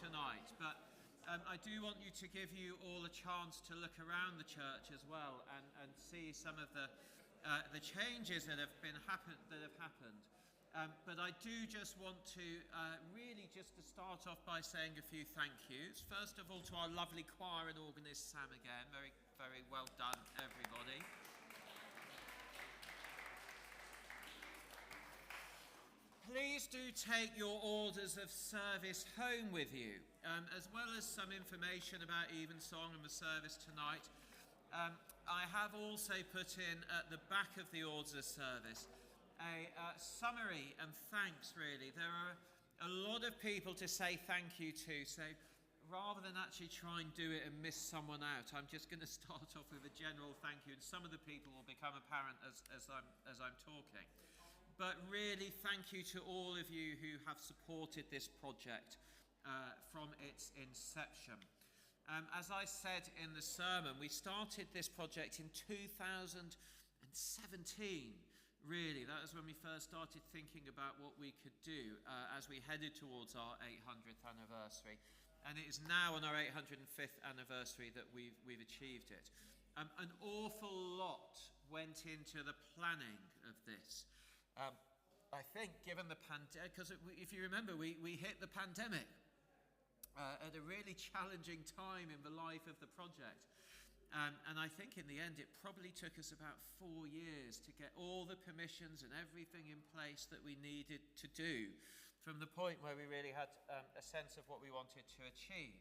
tonight, but I do want you to give you all a chance to look around the church as well and see some of the changes that have happened. But I do just want to really just to start off by saying a few thank yous. First of all, to our lovely choir and organist Sam again. Very, very well done, everybody. Please do take your orders of service home with you, as well as some information about Evensong and the service tonight. I have also put in at the back of the orders of service a summary and thanks, really. There are a lot of people to say thank you to, so rather than actually try and do it and miss someone out, I'm just going to start off with a general thank you, and some of the people will become apparent as I'm talking. But really, thank you to all of you who have supported this project from its inception. As I said in the sermon, we started this project in 2017, really. That was when we first started thinking about what we could do as we headed towards our 800th anniversary. And it is now on our 805th anniversary that we've achieved it. An awful lot went into the planning of this. I think, given the pandemic, because if you remember, we hit the pandemic at a really challenging time in the life of the project. And I think in the end, it probably took us about 4 years to get all the permissions and everything in place that we needed to do, from the point where we really had a sense of what we wanted to achieve.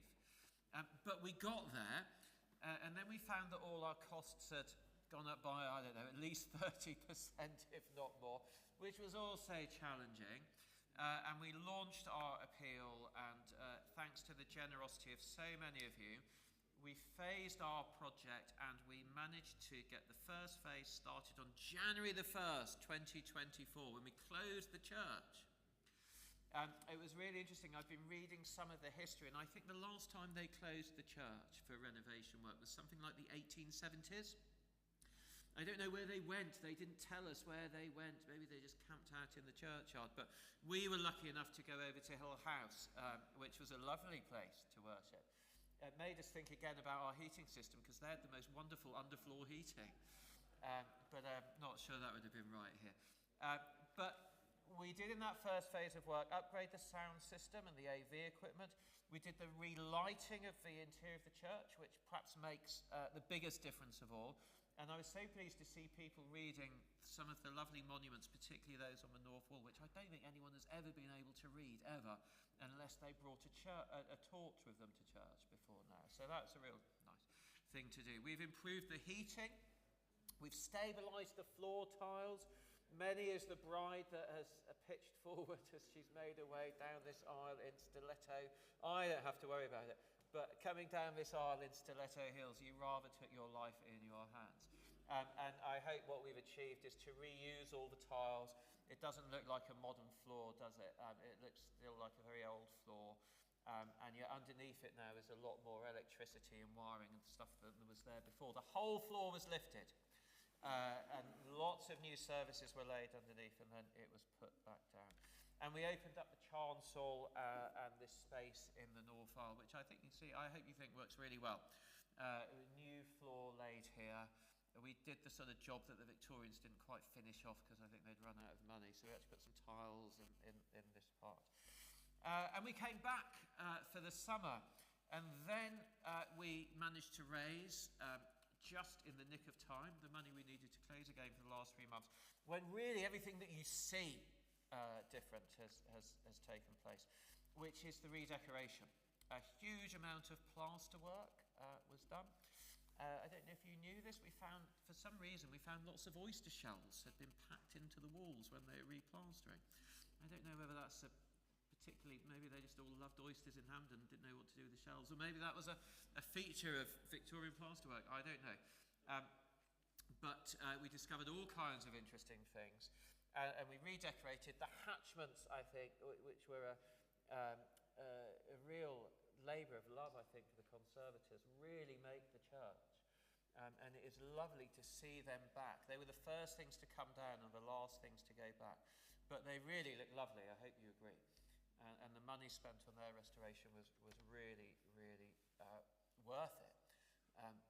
But we got there, and then we found that all our costs had gone up by, I don't know, at least 30%, if not more, which was also challenging. And we launched our appeal, and thanks to the generosity of so many of you, we phased our project, and we managed to get the first phase started on January the 1st, 2024, when we closed the church. It was really interesting. I've been reading some of the history, and I think the last time they closed the church for renovation work was something like the 1870s. I don't know where they went. They didn't tell us where they went. Maybe they just camped out in the churchyard. But we were lucky enough to go over to Hill House, which was a lovely place to worship. It made us think again about our heating system, because they had the most wonderful underfloor heating. But I'm not sure that would have been right here. But we did, in that first phase of work, upgrade the sound system and the AV equipment. We did the relighting of the interior of the church, which perhaps makes the biggest difference of all. And I was so pleased to see people reading some of the lovely monuments, particularly those on the north wall, which I don't think anyone has ever been able to read, ever, unless they brought a torch with them to church before now. So that's a real nice thing to do. We've improved the heating. We've stabilised the floor tiles. Many is the bride that has pitched forward as she's made her way down this aisle in stiletto. I don't have to worry about it. But coming down this aisle in stiletto heels, you rather took your life in your hands. And I hope what we've achieved is to reuse all the tiles. It doesn't look like a modern floor, does it? It looks still like a very old floor. And yet underneath it now is a lot more electricity and wiring and stuff that was there before. The whole floor was lifted. And lots of new services were laid underneath, and then it was put back down. And we opened up the chancel and this space in the north aisle, which I think you see, I hope you think works really well. A new floor laid here. We did the sort of job that the Victorians didn't quite finish off, because I think they'd run out of money, so we had to put some tiles in this part. And we came back for the summer, and then we managed to raise, just in the nick of time, the money we needed to close again for the last 3 months, when really everything that you see different has taken place, which is the redecoration. A huge amount of plaster work was done. I don't know if you knew this, for some reason, we found lots of oyster shells had been packed into the walls when they were replastering. I don't know whether that's particularly, maybe they just all loved oysters in Hampden and didn't know what to do with the shells, or maybe that was a feature of Victorian plasterwork, I don't know. But we discovered all kinds of interesting things, and we redecorated the hatchments, I think, which were a real labour of love, I think, for the conservators, really make the church. And it is lovely to see them back. They were the first things to come down and the last things to go back. But they really look lovely, I hope you agree. and the money spent on their restoration was really, really worth it,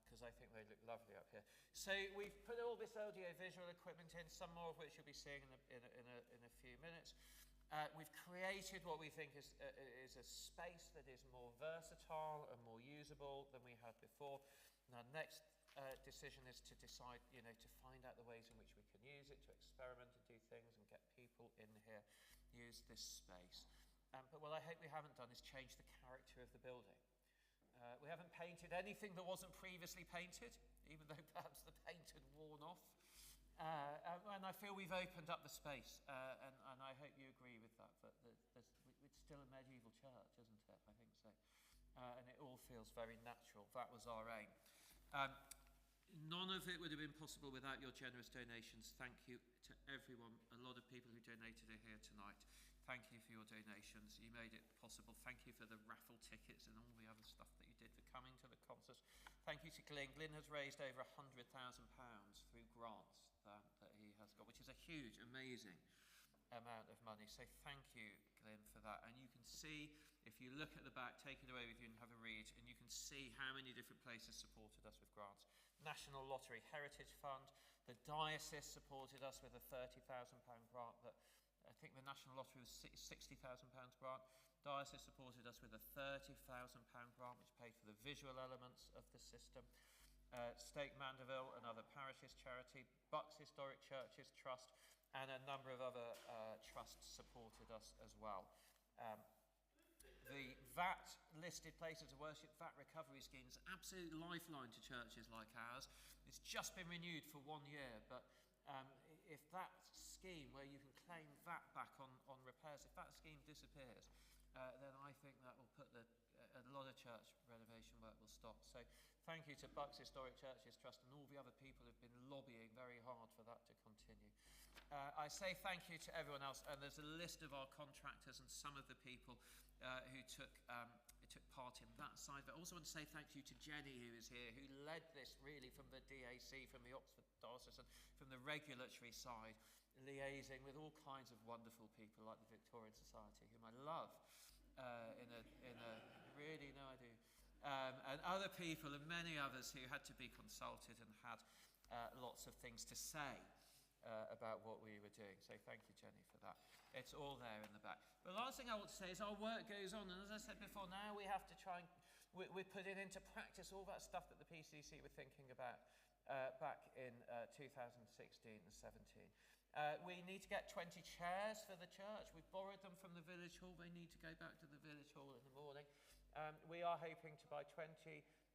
because I think they look lovely up here. So we've put all this audio-visual equipment in, some more of which you'll be seeing in a few minutes. We've created what we think is a space that is more versatile and more usable than we had before. Now, next decision is to decide, to find out the ways in which we can use it, to experiment and do things and get people in here, use this space. But what I hope we haven't done is change the character of the building. We haven't painted anything that wasn't previously painted, even though perhaps the paint had worn off. And I feel we've opened up the space, and I hope you agree with that, but it's still a medieval church, isn't it? I think so. And it all feels very natural. That was our aim. None of it would have been possible without your generous donations. Thank you to everyone. A lot of people who donated are here tonight. Thank you for your donations. You made it possible. Thank you for the raffle tickets and all the other stuff that you did, for coming to the concert. Thank you to Glyn. Glyn has raised over £100,000 through grants that he has got, which is a huge, amazing amount of money. So thank you, Glyn, for that. And you can see, if you look at the back, take it away with you and have a read, and you can see how many different places supported us with grants. National Lottery Heritage Fund. The diocese supported us with a £30,000 grant that I think the National Lottery was £60,000 grant. Diocese supported us with a £30,000 grant, which paid for the visual elements of the system. Stake Mandeville and other parishes charity, Bucks Historic Churches Trust, and a number of other trusts supported us as well. The VAT listed places of worship, VAT recovery schemes, absolute lifeline to churches like ours. It's just been renewed for 1 year, but if that scheme where you can claim VAT back on repairs, if that scheme disappears, then I think that will put a lot of church renovation work will stop. So thank you to Bucks Historic Churches Trust and all the other people who've been lobbying very hard for that to continue. I say thank you to everyone else, and there's a list of our contractors and some of the people who took part in that side. But I also want to say thank you to Jenny, who is here, who led this really from the DAC, from the Oxford Diocese, and from the regulatory side, liaising with all kinds of wonderful people like the Victorian Society, whom I love, really, no I do, and other people and many others who had to be consulted and had lots of things to say about what we were doing. So thank you, Jenny, for that. It's all there in the back. The last thing I want to say is our work goes on, and as I said before, now we have to try and we're putting into practice all that stuff that the PCC were thinking about back in 2016 and 17. We need to get 20 chairs for the church. We've borrowed them from the village hall. They need to go back to the village hall in the morning. We are hoping to buy 20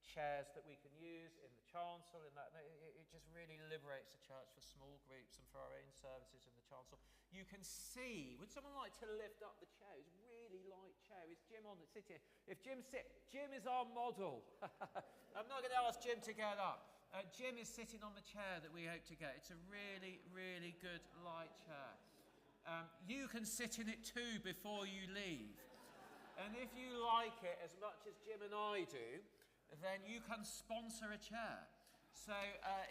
chairs that we can use in the chancel. It just really liberates the church for small groups and for our own services in the chancel. You can see, would someone like to lift up the chair? It's a really light chair. Is Jim on the sit here? If Jim is our model. I'm not going to ask Jim to get up. Jim is sitting on the chair that we hope to get. It's a really, really good light chair. You can sit in it too before you leave. And if you like it as much as Jim and I do, then you can sponsor a chair. So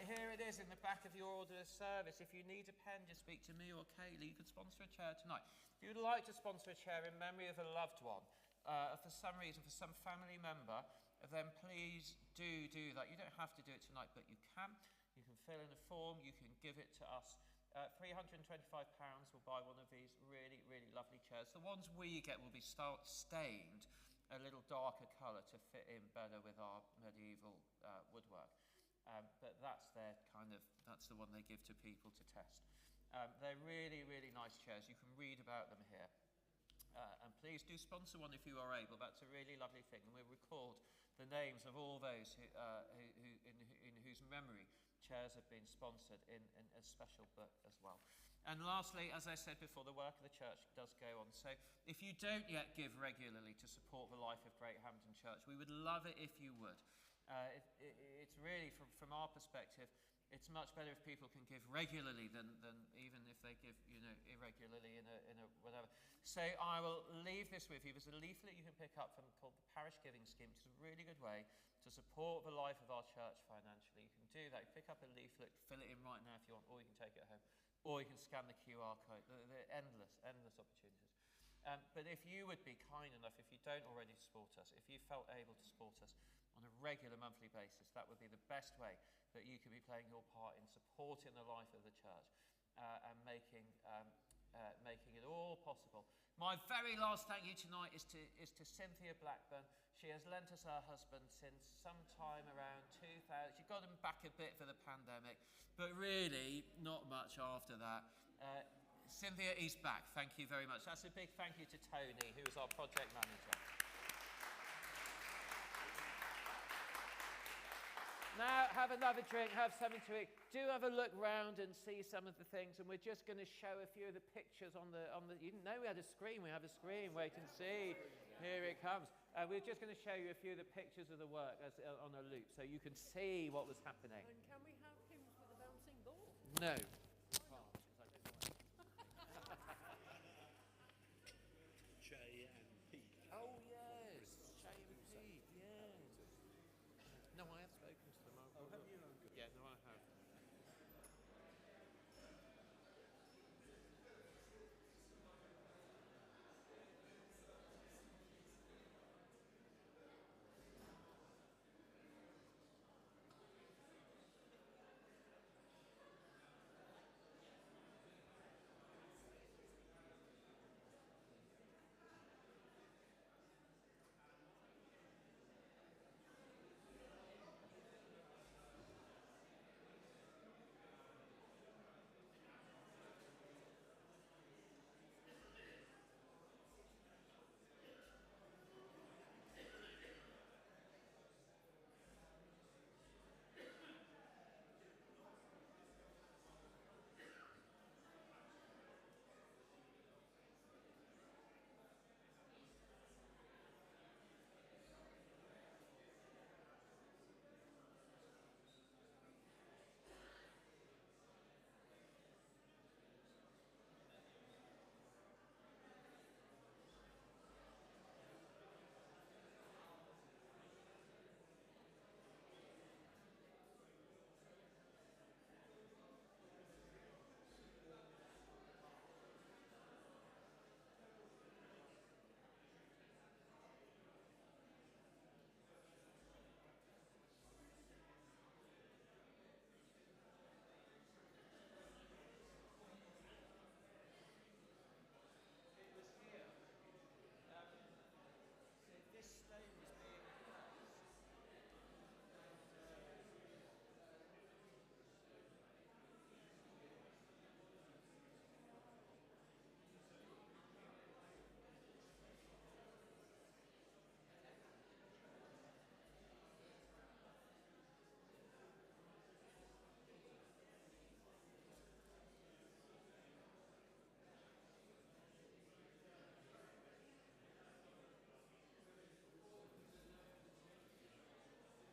here it is in the back of your order of service. If you need a pen, just speak to me or Kaylee. You can sponsor a chair tonight. If you'd like to sponsor a chair in memory of a loved one, for some reason, for some family member, then please do that. You don't have to do it tonight, but you can. You can fill in a form. You can give it to us. £325 will buy one of these really, really lovely chairs. The ones we get will be stained a little darker colour to fit in better with our medieval woodwork. But that's the one they give to people to test. They're really, really nice chairs. You can read about them here. And please do sponsor one if you are able. That's a really lovely thing. And we'll record the names of all those in whose memory chairs have been sponsored in a special book as well. And lastly, as I said before, the work of the church does go on. So if you don't yet give regularly to support the life of Great Hampton Church, we would love it if you would. It's really, from our perspective, it's much better if people can give regularly than even if they give, irregularly in a whatever. So I will leave this with you. There's a leaflet you can pick up called the Parish Giving Scheme, which is a really good way to support the life of our church financially. You can do that. You pick up a leaflet, fill it in right now if you want, or you can take it home, or you can scan the QR code. There are endless opportunities. But if you would be kind enough, if you don't already support us, if you felt able to support us on a regular monthly basis, that would be the best way that you could be playing your part in supporting the life of the church and making it all possible. My very last thank you tonight is to Cynthia Blackburn. She has lent us her husband since sometime around 2000. She got him back a bit for the pandemic, but really not much after that. Cynthia is back. Thank you very much. That's a big thank you to Tony, who is our project manager. Now, have another drink, have something to eat. Do have a look round and see some of the things, and we're just going to show a few of the pictures on the. You didn't know we had a screen. We have a screen. Wait and see. Here it comes. We're just going to show you a few of the pictures of the work on a loop, so you can see what was happening. And can we have hymns with a bouncing ball? No.